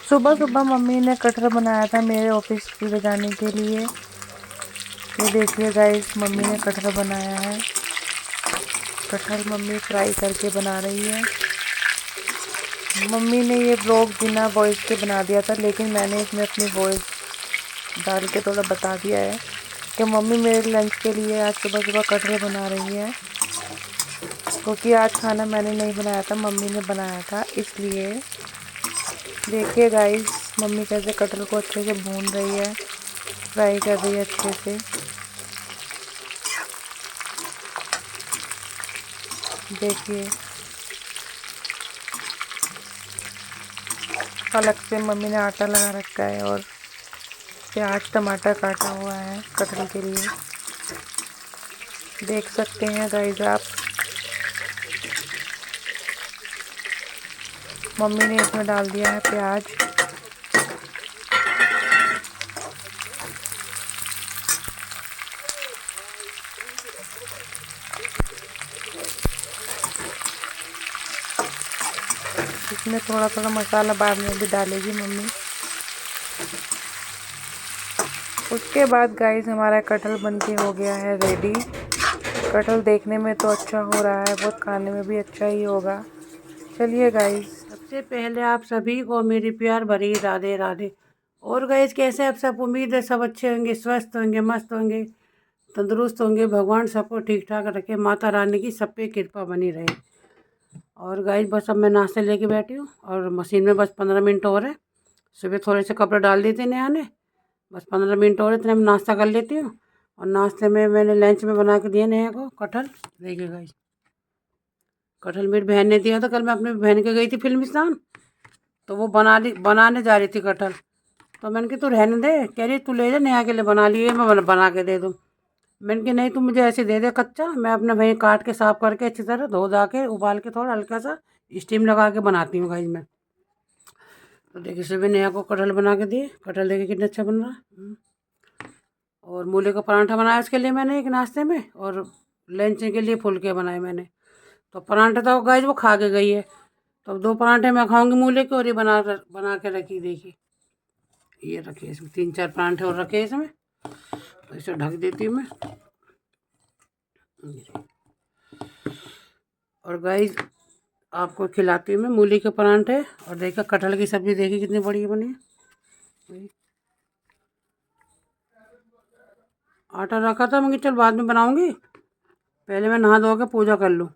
सुबह सुबह मम्मी ने कटहल बनाया था मेरे ऑफिस ले जाने के लिए। ये देखिए गाइस, मम्मी ने कटहल बनाया है। कटहल मम्मी फ्राई करके बना रही है। मम्मी ने ये ब्लॉग बिना वॉइस के बना दिया था, लेकिन मैंने इसमें अपनी वॉइस डाल के थोड़ा बता दिया है कि मम्मी मेरे लंच के लिए आज सुबह सुबह कटहल बना रही है, क्योंकि आज खाना मैंने नहीं बनाया था, मम्मी ने बनाया था। इसलिए देखिए गाइस, मम्मी कैसे कटहल को अच्छे से भून रही है, फ्राई कर रही है अच्छे से। देखिए अलग से मम्मी ने आटा लगा रखा है और प्याज टमाटर काटा हुआ है कटहल के लिए। देख सकते हैं गाइस आप, मम्मी ने इसमें डाल दिया है प्याज। इसमें थोड़ा थोड़ा मसाला बाद में भी डालेगी मम्मी। उसके बाद गाइस हमारा कटहल बनके हो गया है रेडी। कटहल देखने में तो अच्छा हो रहा है, बहुत खाने में भी अच्छा ही होगा। चलिए गाइस, सबसे पहले आप सभी को मेरी प्यार भरी राधे राधे। और गाइस कैसे आप सब, उम्मीद है सब अच्छे होंगे, स्वस्थ होंगे, मस्त होंगे, तंदुरुस्त होंगे। भगवान सबको ठीक ठाक रखे, माता रानी की सब पे कृपा बनी रहे। और गाइस बस अब मैं नाश्ते लेके बैठी हूँ और मशीन में बस 15 मिनट और है। सुबह थोड़े से कपड़े डाल दिए थे नया ने, बस 15 मिनट और इतने में नाश्ता कर लेती हूँ। और नाश्ते में मैंने लंच में बना के दिया नया को कटहल। देखिए गाइस, कटहल मेरी बहन ने दिया था, कल मैं अपनी बहन के गई थी फिल्मिस्तान, तो वो बनाने जा रही थी कटहल। तो मैंने कहा तू रहने दे, कह रही तू ले जा, नेहा के लिए बना लिए, मैं बना के दे दूँ। मैंने कहा नहीं, तू मुझे ऐसे दे दे कच्चा, मैं अपने वहीं काट के साफ़ करके अच्छी तरह धो धा के उबाल के थोड़ा हल्का सा स्टीम लगा के बनाती हूँ गाइस मैं। तो देखिए सुबह नेहा को कटहल बना के दिए, कटहल देखिए कितना अच्छा बन रहा है। और मूली का पराठा बनाया उसके लिए मैंने एक नाश्ते में, और लंच के लिए फुलके बनाए मैंने। तो पराठा तो गाइस वो खा के गई है, तो 2 पराठे मैं खाऊंगी मूली के, और ये बना के रखी। देखिए ये रखे इसमें 3-4 पराठे और रखे इसमें, तो इसे ढक देती हूँ मैं। और गाइस आपको खिलाती हूँ मैं मूली के पराठे। और देखिए कटहल की सब्ज़ी देखिए कितनी बढ़िया बनी है। आटा रखा था, मैं चल बाद में बनाऊंगी, पहले मैं नहा धो के पूजा कर लूँ।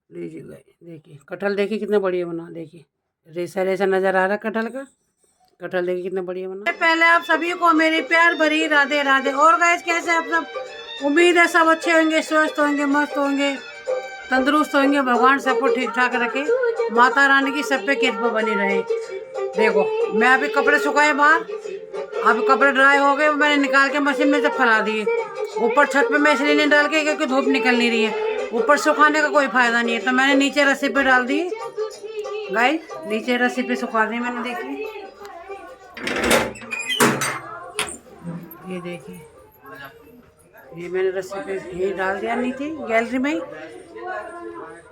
लीजिए गाइस, देखिए कटहल देखिए कितना बढ़िया बना, देखिए रेसा रेसा नज़र आ रहा है कटहल का। कटहल देखिए कितना बढ़िया बना। पहले आप सभी को मेरी प्यार भरी राधे राधे। और गाइस कैसे आप सब, उम्मीद है सब अच्छे होंगे, स्वस्थ होंगे, मस्त होंगे, तंदुरुस्त होंगे। भगवान सबको ठीक ठाक रखे, माता रानी की सब पे कृपा बनी रहे। देखो मैं अभी कपड़े सुखाए बाहर, अब कपड़े ड्राई हो गए, मैंने निकाल के मशीन में से फैला दिए। ऊपर छत पे मैं इसलिए नहीं डाल के क्योंकि धूप निकल नहीं रही है, ऊपर सुखाने का कोई फायदा नहीं है, तो मैंने नीचे रस्सी पे डाल दी गाइस, नीचे रस्सी पे सुखा दी मैंने। देखिए ये देखिए, ये मैंने रस्सी पे ये डाल दिया नीचे गैलरी में ही,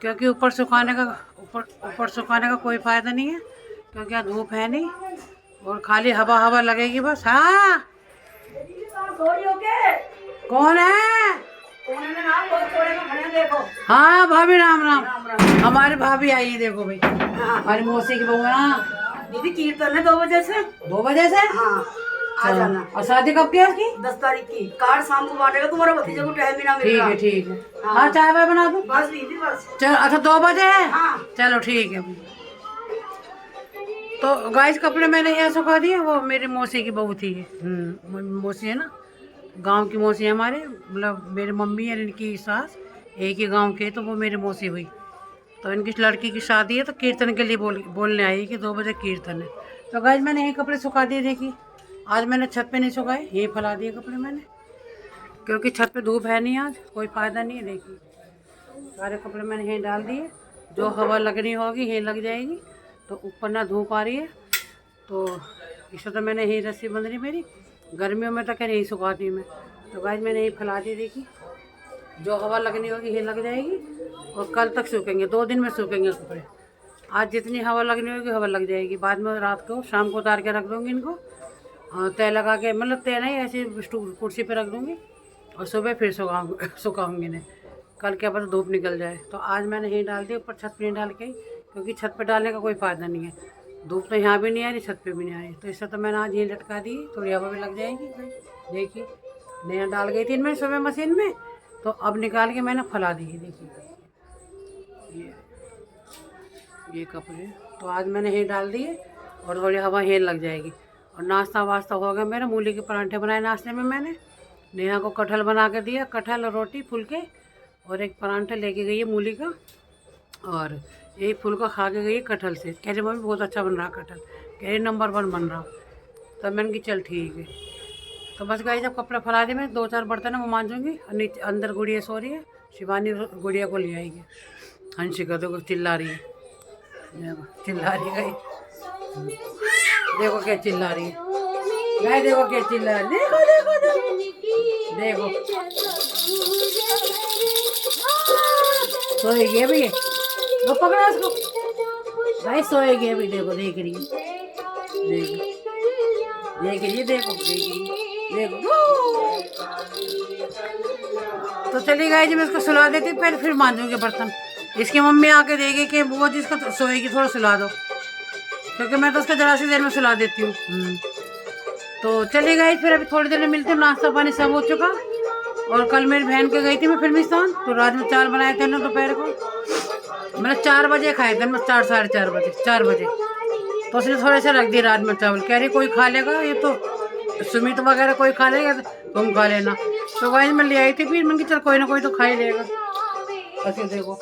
क्योंकि ऊपर सुखाने का कोई फ़ायदा नहीं है, क्योंकि यहाँ धूप है नहीं और खाली हवा हवा लगेगी बस। हाँ कौन है? हाँ भाभी, राम राम। हमारी भाभी आई है, देखो भाई हमारी मौसी की बहू है। दीदी कीर्तन है 2 बजे से। 2 बजे से? हाँ आ जाना। और शादी कब की है उसकी? 10 तारीख की। कार्ड शाम को बांटेगा, तुम्हारा भतीजा को टाइम ही ना मिलेगा। ठीक है ठीक है। हाँ चाय वाय बना दूँ? बस दीदी बस। चलो अच्छा 2 बजे है। हाँ चलो ठीक है। तो गाइस कपड़े मैंने यहाँ सुखा दिए, वो मेरी मौसी की बहू थी। मौसी है ना, गांव की मौसी है हमारे, मतलब मेरी मम्मी और इनकी सास एक ही गांव के, तो वो मेरी मौसी हुई। तो इनकी लड़की की शादी है, तो कीर्तन के लिए बोलने आई कि 2 बजे कीर्तन है। तो गाइस मैंने यही कपड़े सुखा दिए। देखिए आज मैंने छत पे नहीं सुखाए, यही फैला दिए कपड़े मैंने, क्योंकि छत पे धूप है नहीं, आज कोई फ़ायदा नहीं है। देखिए सारे कपड़े मैंने यहीं डाल दिए, जो हवा लगनी होगी यहीं लग जाएगी। तो ऊपर ना धूप आ रही है, तो इसे तो मैंने यही रस्सी बंध रही मेरी, गर्मियों में तो क्या यही सुखाती हूँ मैं। तो गाइस मैंने यही फैला दी। देखिए जो हवा लगनी होगी यही लग जाएगी, और कल तक सूखेंगे, 2 दिन में सूखेंगे कपड़े। आज जितनी हवा लगनी होगी हवा लग जाएगी, बाद में रात को शाम को उतार के रख दूँगी इनको और तय लगा के, मतलब तय नहीं, ऐसे कुर्सी पे रख दूँगी और सुबह फिर सुखाऊँगी इन्हें। कल क्या पता धूप निकल जाए, तो आज मैंने यहीं डाल दी ऊपर, छत पे नहीं डाल के, क्योंकि छत पे डालने का कोई फ़ायदा नहीं है, धूप तो यहाँ भी नहीं आ रही, छत पे भी नहीं आ रही, तो इससे तो मैंने आज यहीं लटका दी, थोड़ी हवा भी लग जाएगी। देखिए नया डाल गई थी इनमें सुबह मशीन में, तो अब निकाल के मैंने फैला दी है। देखिए ये कपड़े तो आज मैंने यहीं डाल दिए और थोड़ी हवा यहीं लग जाएगी। और नाश्ता वास्ता हो गया मेरा, मूली के परांठे बनाए नाश्ते में मैंने, नेहा को कटहल बना के दिया, कटहल और रोटी फुलके, और एक परांठा लेके गई है मूली का, और यही फुलका खा के गई है कटहल से। कह रही मम्मी बहुत अच्छा बन रहा कटहल, कह रही नंबर 1 बन रहा। तब मैंने की चल ठीक है। तो बस गई, जब कपड़े फैला दिए मैं, 2-4 बर्तन है वो मांजूंगी, नीचे अंदर गुड़िया सो रही है, शिवानी गुड़िया को ले आएगी। हंसिका देखो चिल्ला रही है, देखो चिल्ला रही है, देखो क्या चिल्ला रही है, गाय देखो क्या चिल्ला रही है, देखो देखो देखो सोएगी अभी, वो पकड़ा उसको, भाई सोएगी अभी, देखो देख रही है, देखो देख रही है, देखो देख रही है, देखो। तो चली गई जी, मैं इसको सुला देती हूँ, पहले फिर मांजूंगी बर्तन। इसकी मम्मी आके देगी कि वो जिसको तो सोएगी, थोड़ा सुला दो, क्योंकि मैं तो उसको जरा सी देर में सुला देती हूँ। तो चली गई, फिर अभी थोड़ी देर में मिलते हैं, नाश्ता पानी सब हो चुका। और कल मेरी बहन के गई थी मैं फिल्मिस्तान, तो रात में 4 बनाए थे ना दोपहर को, मैंने 4 बजे खाए थे, मैं 4 साढ़े 4 बजे 4 बजे, तो उसने थोड़े से रख दिए रात में चावल, कह रही कोई खा लेगा, ये तो सुमित वगैरह कोई खा लेगा, तुम खा लेना। तो वही मैं ले आई थी, फिर मैंने चल कोई ना कोई तो खा ही लेगा। ऐसे देखो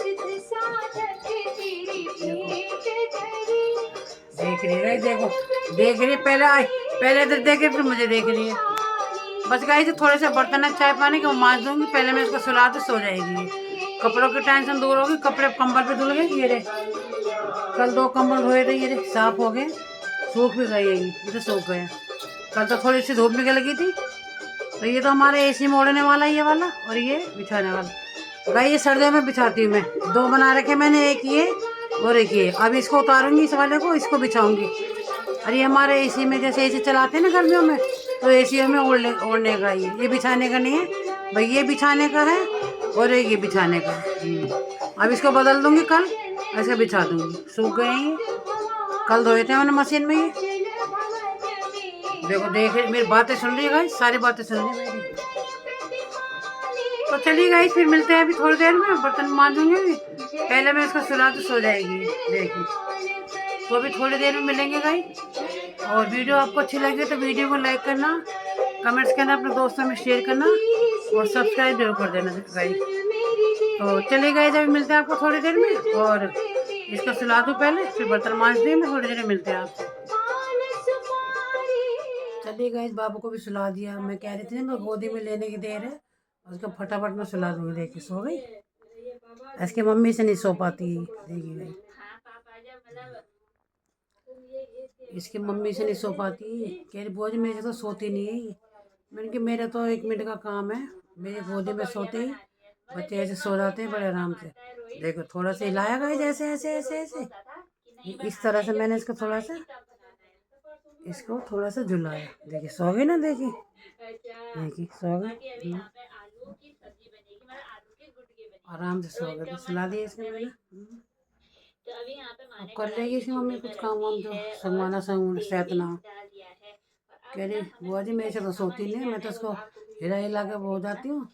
देख रही है, देखो देख रही है, पहले इधर देख रही फिर मुझे देख रही है। बस गई थी, थोड़े से बर्तन है चाय पानी के वो मांज दूंगी, पहले मैं इसको सुला तो सो जाएगी, कपड़ों की टेंशन दूर होगी। कपड़े कंबल पे धुल गए ये रे, कल 2 कंबल धोए थे, ये रे साफ हो गए, सूख भी गए, ये सूख गए। कल तो थोड़ी सी धूप निकल गई थी, तो ये तो हमारे एसी में ओढ़ने वाला ये वाला, और ये बिछाने वाला। भाई ये सर्दियों में बिछाती हूँ मैं, 2 बना रखे मैंने, एक ये और एक ये। अब इसको उतारूंगी इस वाले को, इसको बिछाऊंगी। और ये हमारे एसी में, जैसे एसी चलाते हैं ना गर्मियों में, तो एसी में ओढ़ने का ये बिछाने का नहीं है भाई, ये बिछाने का है और ये बिछाने का है। अब इसको बदल दूंगी कल, ऐसे बिछा दूंगी, सूख गए ये, कल धोए थे मैंने मशीन में ये। देखो देख मेरी बातें सुन रही है, सारी बातें सुन रही है मेरी। तो चलिए गाइस, फिर मिलते हैं अभी थोड़ी देर में, बर्तन मांजूंगी, पहले मैं इसको सुला तो सो जाएगी। देखिए तो अभी थोड़ी देर में मिलेंगे गाइस। और वीडियो आपको अच्छी लगी तो वीडियो को लाइक करना, कमेंट्स करना, अपने दोस्तों में शेयर करना और सब्सक्राइब जरूर कर देना गाइस। तो चलिए गाइस, अभी मिलते हैं आपको थोड़ी देर में, और इसको सुला दूँ पहले, फिर बर्तन मांज दिए, मैं थोड़ी देर में मिलते हैं आपसे। चलिए गाइस, बाबू को भी सुला दिया, मैं कह रही थी ना गोदी में लेने की देर है, उसको फटाफट में सुला दूँगी। देखिए सो गई, इसकी मम्मी से नहीं सो पाती, देखिए इसकी मम्मी से नहीं सो पाती, कह रही बुआ जी मेरे से तो सोती नहीं है। मैंने कि मेरा तो 1 मिनट का काम है, मेरी गोदी में सोते ही बच्चे ऐसे सो जाते हैं बड़े आराम से। देखो थोड़ा सा हिलाया गया, जैसे ऐसे ऐसे ऐसे इस तरह से मैंने इसको थोड़ा सा झुलाया। देखिए सो गई ना, देखिए देखिए सो गई, आराम से सो गए, सुला दिया इसने मैंने। अब कर लेगी इसकी मम्मी कुछ काम वाम, जो संगवाना सैतना। कह रही बुआ जी मेरे से तो सोती नहीं, मैं तो उसको हिला हिला के हो जाती हूँ,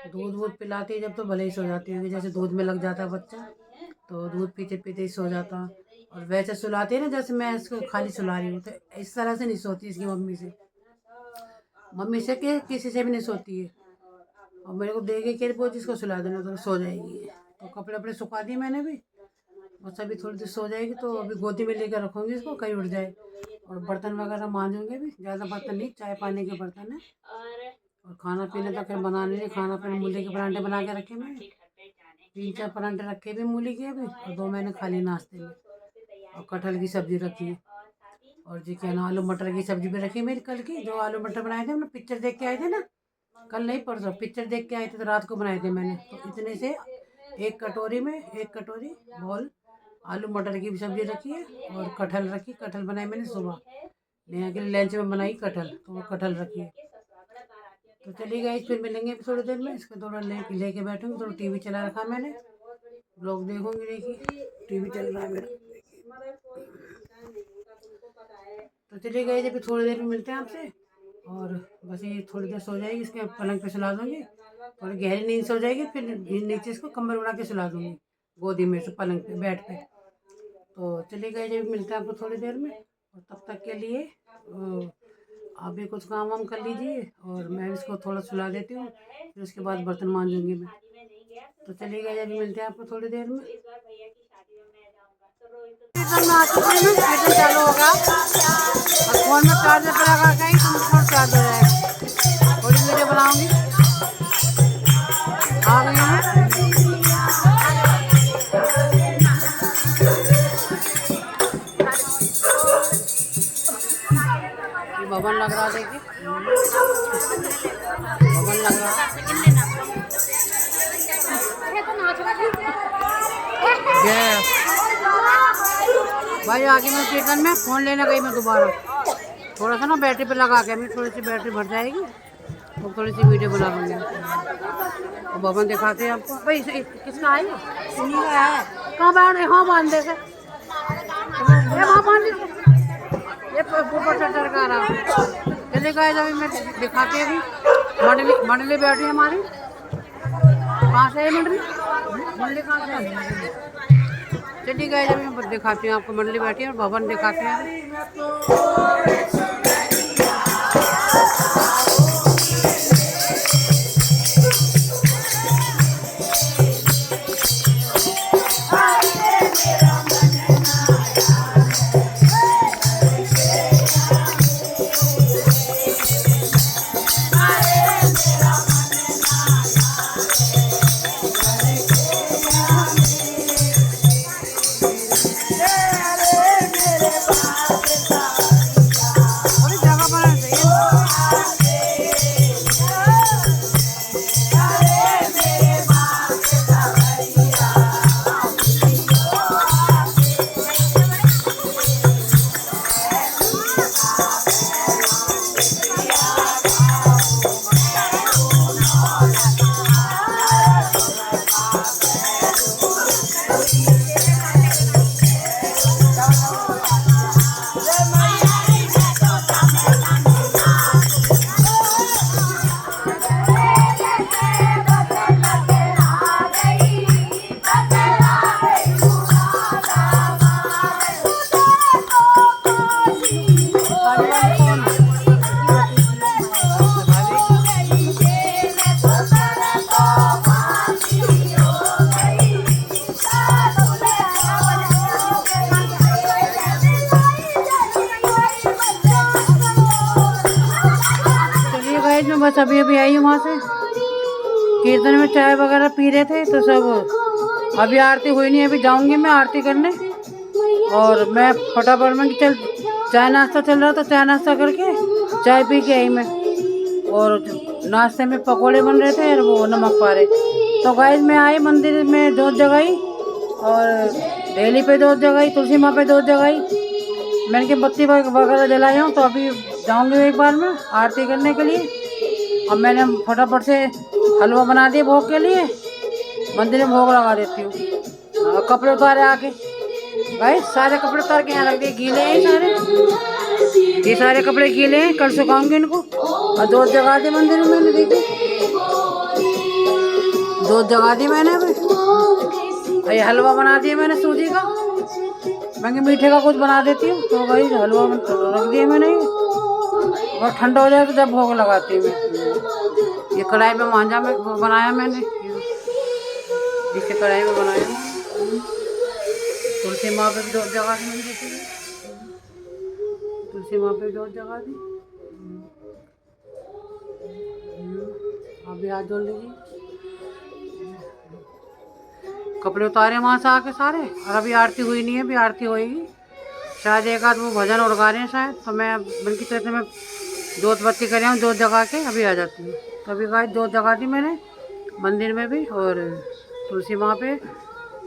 दूध वूध पिलाती जब तो भले ही सो जाती है, जैसे दूध में लग जाता है बच्चा, तो दूध पीते पीते ही सो जाता। और वैसे सुलाती है ना जैसे मैं इसको खाली सुला रही हूँ, तो इस तरह से नहीं सोती इसकी मम्मी से कि किसी से भी नहीं सोती है। और मेरे को देगी कि बुआ जी इसको सुला देना, तो सो जाएगी। तो कपड़े वपड़े सुखा दिए मैंने भी, बस अभी थोड़ी देर सो जाएगी, तो अभी गोदी में लेकर रखूँगी इसको, कहीं उठ जाए। और बर्तन वगैरह मांजूंगे भी, ज़्यादा बर्तन नहीं, चाय पानी के बर्तन है। और खाना पीने का फिर बनाने नहीं, खाना पीना मूली के परांठे बना के रखे मैंने, 3-4 परांठे रखे भी मूली के अभी, और 2 मैंने खाली नाश्ते में। और कटहल की सब्ज़ी रखी है, और जी क्या ना आलू मटर की सब्ज़ी भी रखी है मेरी कल की, जो आलू मटर बनाए थे हमने, पिक्चर देख के आए थे ना, कल नहीं परसों पिक्चर देख के आए थे, तो रात को बनाए थे मैंने। तो इतने से 1 कटोरी में 1 कटोरी बॉल आलू मटर की भी सब्जी रखी है और कटहल रखी। कटहल बनाई मैंने सुबह, नेहा के लिए लंच में बनाई कटहल, तो वो कटहल रखी है। तो चलिए गाइस, फिर मिलेंगे अभी थोड़ी देर में। इसको थोड़ा लेके बैठूंगी, थोड़ा टीवी चला रखा मैंने, ब्लॉग देखूंगी। देखिए टीवी चल रहा है मेरा। तो चलिए गाइस, अभी थोड़ी देर में मिलते हैं आपसे। और बस ये थोड़ी देर सो जाएगी, इसके पलंग पे सुला दूंगी, और गहरी नींद सो जाएगी। फिर नीचे इसको कंबल उड़ा के सुला दूंगी गोदी में से, पलंग पे बेड पे। तो चलिए गाइस, अभी मिलते हैं आपको थोड़ी देर में। और तब तक के लिए आप भी कुछ काम वाम कर लीजिए, और मैं इसको थोड़ा सुला देती हूँ, फिर उसके बाद बर्तन मांजूंगी मैं। तो चलिए गाइस, अभी मिलते हैं आपको थोड़ी देर में। कीर्तन चालू होगा और फोन में चार्जर पर लगा के ही तुम चार्ज हो जाएगा। थोड़ी वीडियो बनाऊंगी, आ गई हूँ। भवन लग रहा, देखिए भवन लग रहा। भाई आगे मैं कीर्तन में फ़ोन लेने गई मैं दोबारा, थोड़ा सा ना बैटरी पे लगा के, मैं थोड़ी सी बैटरी भर जाएगी तो थोड़ी सी वीडियो बना लूँगी। तो भवन दिखाते हैं आपको। भाई किसका है कहाँ बांध? हाँ बांध दे, वहाँ बांध दे, ये ऊपर चढ़ कर रहा। चलिए गाइस, अभी मैं दिखाती हूँ। अभी मंडली बैठी है हमारी। कहाँ से है मंडली कहाँ से है? चलिए गाइस, अभी मैं दिखाती हूँ आपको। मंडली बैठी है और भवन दिखाते हैं। में बस अभी अभी आई हूँ वहाँ से। कीर्तन में चाय वगैरह पी रहे थे तो सब, अभी आरती हुई नहीं, अभी जाऊँगी मैं आरती करने। और मैं फटाफट में चल, चाय नाश्ता चल रहा था, चाय नाश्ता करके चाय पी के आई मैं। और नाश्ते में पकोड़े बन रहे थे और वो नमक पारे। तो गाइस मैं आई मंदिर में, जोत जगाई, और डेली पे जोत जगाई, तुलसी माँ पे जोत जगाई। मैंने के बत्ती वगैरह जलाई हूँ। तो अभी जाऊँगी एक बार में आरती करने के लिए। अब मैंने फटाफट से हलवा बना दिया भोग के लिए, मंदिर में भोग लगा देती हूँ। और कपड़े उतारे आके, भाई सारे कपड़े उतार के यहाँ रख दिए, गीले हैं सारे, ये सारे कपड़े गीले हैं, कल सुखाऊंगी इनको। और जोत जगा दी मंदिर में मैंने, देखी जोत जगा दी मैंने अभी। ये हलवा बना दिया मैंने सूजी का, मैं मीठे का कुछ बना देती हूँ। तो भाई हलवा रख दिया मैंने, और ठंडा हो जाए तो जब भोग लगाती हूँ मैं। ये कढ़ाई में मांझा में बनाया मैंने, इसे कढ़ाई में बनाया। तुलसी माँ पे भी जोत जगा दी मैंने, तुलसी माँ पे जोत जगा दी। अभी हाथ जोड़ लीजिए। कपड़े उतारे वहाँ से आके सारे, और अभी आरती हुई नहीं है, अभी आरती होएगी। शायद एक आध वो भजन और गा रहे हैं शायद। तो मैं बल्कि तरह मैं जोत बत्ती कर रहा हूँ, जोत जगा के अभी आ जाती हूँ। तो अभी गाय जोत जगा दी मैंने मंदिर में भी, और तुलसी माँ पे,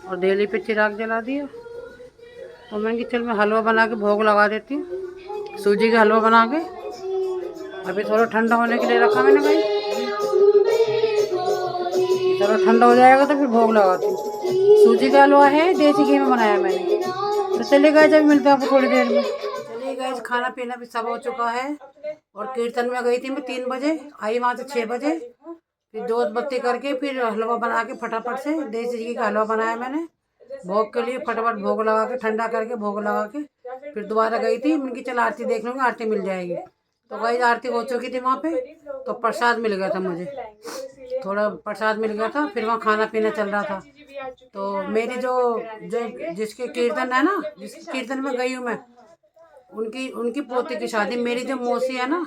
और देली पे चिराग जला दिया। तो मैंने कहा चल मैं हलवा बना के भोग लगा देती हूँ, सूजी का हलवा बना के। अभी थोड़ा ठंडा होने के लिए रखा मैंने भाई, थोड़ा ठंडा हो जाएगा तो फिर भोग लगाती हूँ। सूजी का हलवा है, देसी घी में बनाया मैंने। तो चलिए गाइस, जब मिलते हैं आपको थोड़ी देर में। चलिए गाइस, खाना पीना भी सब हो चुका है और कीर्तन में गई थी मैं 3 बजे, आई वहाँ से 6 बजे। फिर जोत बत्ती करके फिर हलवा बना के फटाफट से देसी घी का हलवा बनाया मैंने भोग के लिए। फटाफट भोग लगा के ठंडा करके भोग लगा के फिर दोबारा गई थी। मैंने चल आरती देख लूँगी, आरती मिल जाएगी। तो गाइस आरती हो चुकी थी वहाँ पे, तो प्रसाद मिल गया था मुझे, थोड़ा प्रसाद मिल गया था। फिर वहाँ खाना पीना चल रहा था। तो मेरी जो जो जिसके कीर्तन है ना, जिसके कीर्तन में गई हूँ मैं, उनकी पोती की शादी, मेरी जो मौसी है ना,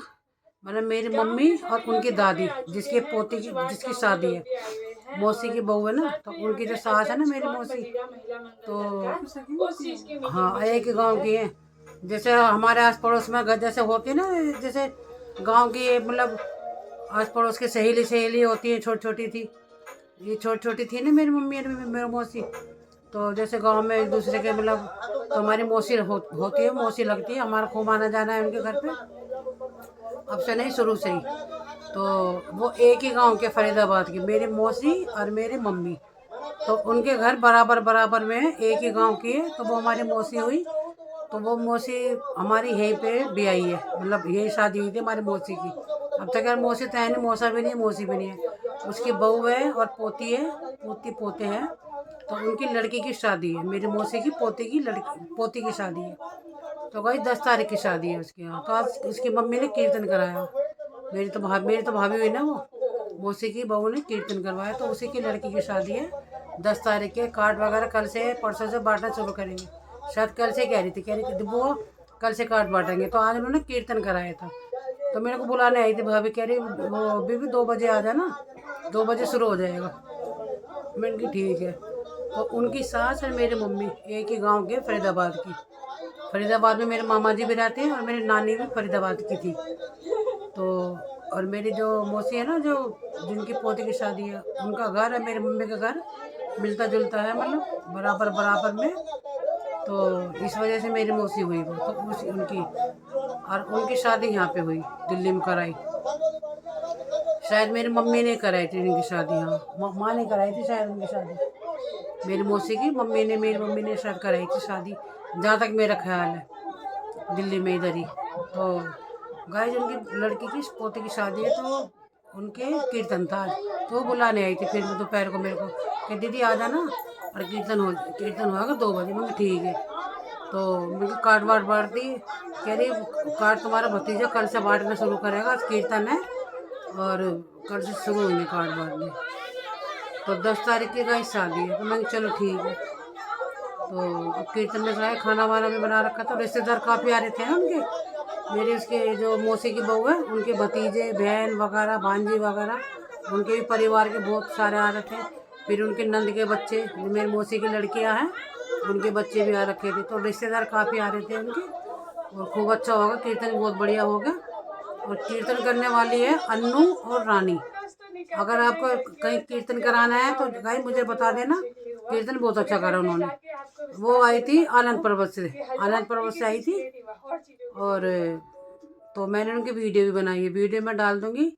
मतलब मेरी मम्मी और उनकी दादी, जिसकी पोती की जिसकी शादी है, मौसी की बहू है ना, तो उनकी जो सास है ना मेरी मौसी, तो हाँ एक ही गांव की है। जैसे हमारे आस पड़ोस में जैसे होती है ना, जैसे गांव की मतलब आस पड़ोस की सहेली होती है, छोटी छोटी थी, ये छोटी छोटी थी ना मेरी मम्मी और मेरी मौसी। तो जैसे गांव में एक दूसरे के मतलब, तो हमारी मौसी होती है, मौसी लगती है। हमारा खूब आना जाना है उनके घर पे, अब से नहीं शुरू से ही। तो वो एक ही गांव के फरीदाबाद की, मेरी मौसी और मेरी मम्मी, तो उनके घर बराबर बराबर में है, एक ही गांव की है। तो वो हमारी मौसी हुई। तो वो मौसी हमारी यहीं पे भी आई है, मतलब यही शादी हुई थी हमारी मौसी की। अब तक यार मौसी तो है नहीं, मौसा भी नहीं, मौसी भी नहीं है। उसकी बहू है और पोती है, पोते हैं। तो उनकी लड़की की शादी है, मेरी मौसी की पोती की शादी है। तो भाई 10 तारीख की शादी है उसके यहाँ। तो आज उसकी मम्मी ने कीर्तन कराया। मेरी तो भाभी हुई ना, वो मौसी की बहू ने कीर्तन करवाया। तो उसी की लड़की की शादी है 10 तारीख के। कार्ड वगैरह कल से परसों से बांटना शुरू करेंगे, शायद कल से कह रही थी वो कल से कार्ड बांटेंगे। तो आज उन्होंने कीर्तन कराया था, तो मेरे को बुलाने आई थी भाभी, कह रही वो अभी भी 2 बजे आ जाना, 2 बजे शुरू हो जाएगा। मैंने कहा ठीक है। तो उनकी सास और मेरी मम्मी एक ही गांव के, फरीदाबाद की। फरीदाबाद में मेरे मामा जी भी रहते हैं और मेरी नानी भी फरीदाबाद की थी। तो और मेरी जो मौसी है ना, जो जिनकी पोती की शादी है, उनका घर है मेरी मम्मी का घर मिलता जुलता है, मतलब बराबर बराबर में। तो इस वजह से मेरी मौसी हुई वो, तो उनकी और उनकी शादी यहाँ पे हुई, दिल्ली में कराई। शायद मेरी मम्मी ने कराई थी उनकी शादी, हाँ माँ ने कराई थी शायद उनकी शादी, मेरी मौसी की मम्मी ने, मेरी मम्मी ने शायद कराई थी शादी, जहाँ तक मेरा ख्याल है, दिल्ली में इधर ही। तो गाइस उनकी लड़की की पोते की शादी है, तो उनके कीर्तन था। तो वो बुलाने आई थी फिर दोपहर को मेरे को कि दीदी आ जाना और कीर्तन होगा 2 बजे। मैंने ठीक है। तो मुझे कार्ड वार्ड बांट दी, कह रही कार्ड तुम्हारा भतीजा कल से बांटना शुरू करेगा, आज कीर्तन है और कल से शुरू होंगे कार्ड बांटने। तो 10 तारीख की गाइस शादी है। तो मैंने चलो ठीक है। तो कीर्तन में गए, खाना वाना भी बना रखा था। रिश्तेदार काफ़ी आ रहे थे ना उनके, मेरे उसके जो मौसी की बहू है, उनके भतीजे बहन वगैरह भांजी वगैरह, उनके भी परिवार के बहुत सारे आ रहे थे। फिर उनके नंद के बच्चे, मेरी मौसी की लड़कियां हैं, उनके बच्चे भी आ रखे थे। तो रिश्तेदार काफ़ी आ रहे थे उनके, और खूब अच्छा होगा, कीर्तन बहुत बढ़िया होगा। और कीर्तन करने वाली है अन्नू और रानी। अगर आपको कहीं कीर्तन कराना है तो भाई मुझे बता देना, कीर्तन बहुत अच्छा करा उन्होंने। वो आई थी आनंद पर्वत से आई थी। और तो मैंने उनकी वीडियो भी बनाई है, वीडियो में डाल दूंगी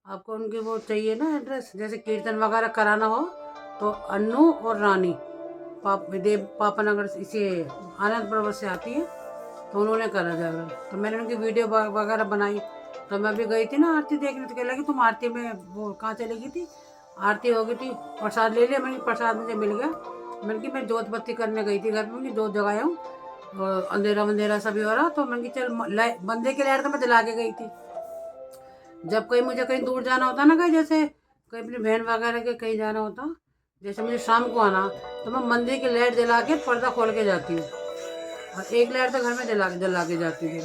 आपको। उनके वो चाहिए ना एड्रेस, जैसे कीर्तन वगैरह कराना हो तो अन्नू और रानी पापा नगर इसे आनंद पर्वत से आती है, तो उन्होंने करा जाएगा। तो मैंने उनकी वीडियो वगैरह बनाई। तो मैं भी गई थी ना आरती देखने, तो कहने लगी तुम आरती में वो कहाँ चली गई थी, आरती हो गई थी, प्रसाद ले लिया। मैंने प्रसाद मुझे मिल गया। मैंने कि मैं जोत बत्ती करने गई थी घर में, जोत जगाया हूँ और अंधेरा वंधेरा सभी हो रहा। तो मैंने चल बंदे की लाइट तो मैं जला के गई थी। जब कहीं मुझे कहीं दूर जाना होता ना, कहीं जैसे कहीं अपनी बहन वगैरह के कहीं जाना होता, जैसे मुझे शाम को आना, तो मैं मंदिर की लाइट जला के पर्दा खोल के जाती हूँ, और एक लाइट तो घर में जला के जाती थी।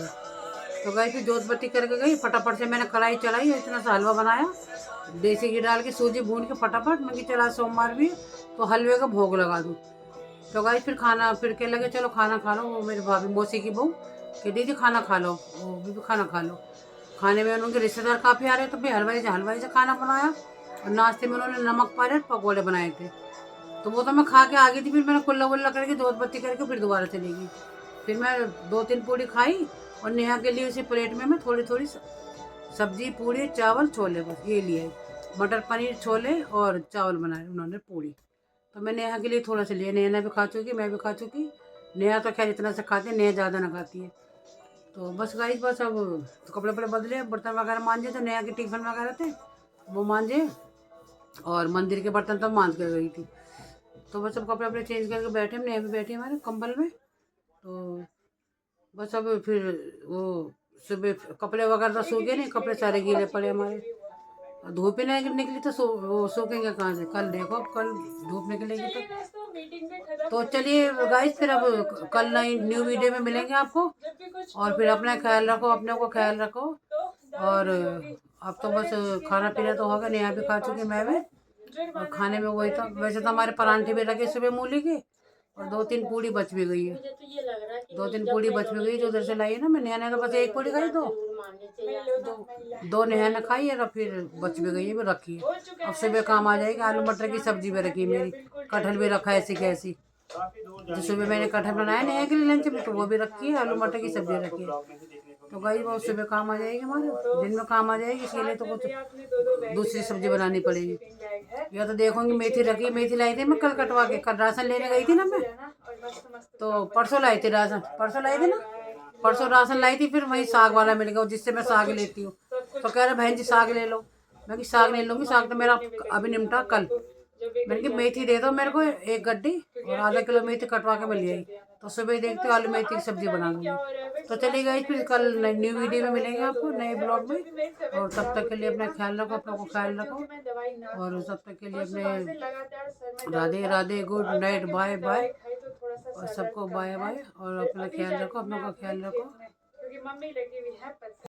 तो गई फिर जोत बत्ती करके गई, फटाफट से मैंने कढ़ाई चलाई, इतना सा हलवा बनाया, देसी घी डाल के सूजी भून के फटाफट। मैं चला सोमवार भी तो हलवे का भोग लगा दूँ। तो गई फिर फिर कह लगे चलो खाना खा लो। वो मेरी भाभी मौसी की बहू कि दीदी खाना खा लो, वो भी खाना खा लो। खाने में उनके रिश्तेदार काफ़ी आ रहे, तो फिर हलवाई से खाना बनाया। और नाश्ते में उन्होंने नमक पारे पकौड़े बनाए थे। तो वो तो मैं खा के आ गई थी, फिर मैंने कुल्ला वुल्ला करके दूध बत्ती करके फिर दोबारा चली गई। फिर मैं 2-3 पूड़ी खाई और नेहा के लिए उसी प्लेट में मैं थोड़ी थोड़ी सब्जी, पूड़ी, चावल, छोले, बस ये लिए। मटर पनीर, छोले और चावल बनाए उन्होंने, पूड़ी। तो मैं नेहा के लिए थोड़ा सा लिया, नेहा ने भी खा चुकी, मैं भी खा चुकी। नेहा तो खैर इतना से खाती है, नेहा ज़्यादा ना खाती है। तो बस गाइस, बस अब तो कपड़े वपड़े बदले, बर्तन वगैरह मांजे, तो नेहा के टिफिन वगैरह थे वो मांजे, और मंदिर के बर्तन तो मांज कर गई थी। तो बस अब कपड़े वपड़े चेंज करके बैठे, नेहा भी बैठी हमारे कंबल में। तो बस अब फिर वो सुबह कपड़े वगैरह तो सूखे नहीं, कपड़े सारे गीले पड़े हमारे। धूप ही नहीं निकली तो वो सूखेंगे कहाँ से? कल देखो, अब कल धूप निकलेगी तो चलिए गाइस, फिर अब कल नई न्यू वीडियो में मिलेंगे आपको। और फिर अपना ख्याल रखो, अपने को ख्याल रखो। और अब तो बस खाना पीना तो होगा, नेहा भी खा चुकी, मैं भी। और खाने में वही था, वैसे तो हमारे परांठे भी रखे सुबह मूली के, और 2-3 पूड़ी बच भी गई है। 2-3 पूड़ी बच भी गई जो उधर से लाई है ना। मैं नेहा ने तो बस 1 पूड़ी खाई, दो नेहा ने खाई है, और फिर बच भी गई है, भी रखी है। अब सुबह काम आ जाएगी। आलू मटर की सब्जी भी रखी है मेरी, कटहल भी रखा है ऐसी कैसी। जो सुबह मैंने कटहल बनाया नेहा के लिए लंच में, तो वो भी रखी है, आलू मटर की सब्जी रखी है। तो भाई वो सुबह काम आ जाएगी, हमारे दिन में काम आ जाएगी, इसके लिए तो कुछ दूसरी सब्जी बनानी पड़ेगी। या तो देखूंगी, मेथी रखी, मेथी लाई थी मैं कल कटवा के, कल राशन लेने गई थी ना मैं, तो परसों लाई थी राशन, परसों लाई थी ना, परसों राशन लाई थी। फिर वही साग वाला मिल गया जिससे मैं साग लेती हूँ, तो कह रहे बहन जी साग ले लो। मैं कि साग नहीं लूँगी, साग तो मेरा अभी निपटा कल। मैंने कि मेथी दे दो मेरे को 1 गड्डी, और आधा किलो मेथी कटवा के मिल जाएगी। तो सुबह देखते हो आलू मेथी की सब्जी बना दूँगी। तो चलिए गाइस, फिर कल न्यू वीडियो में मिलेंगे आपको, नए ब्लॉग में। और तब तक के लिए अपना ख्याल रखो, अपनों को ख्याल रखो, और तब तक के लिए अपने Radhe Radhe, good night, bye bye, और सबको बाय बाय। और अपना ख्याल रखो, अपनों का ख्याल रखो।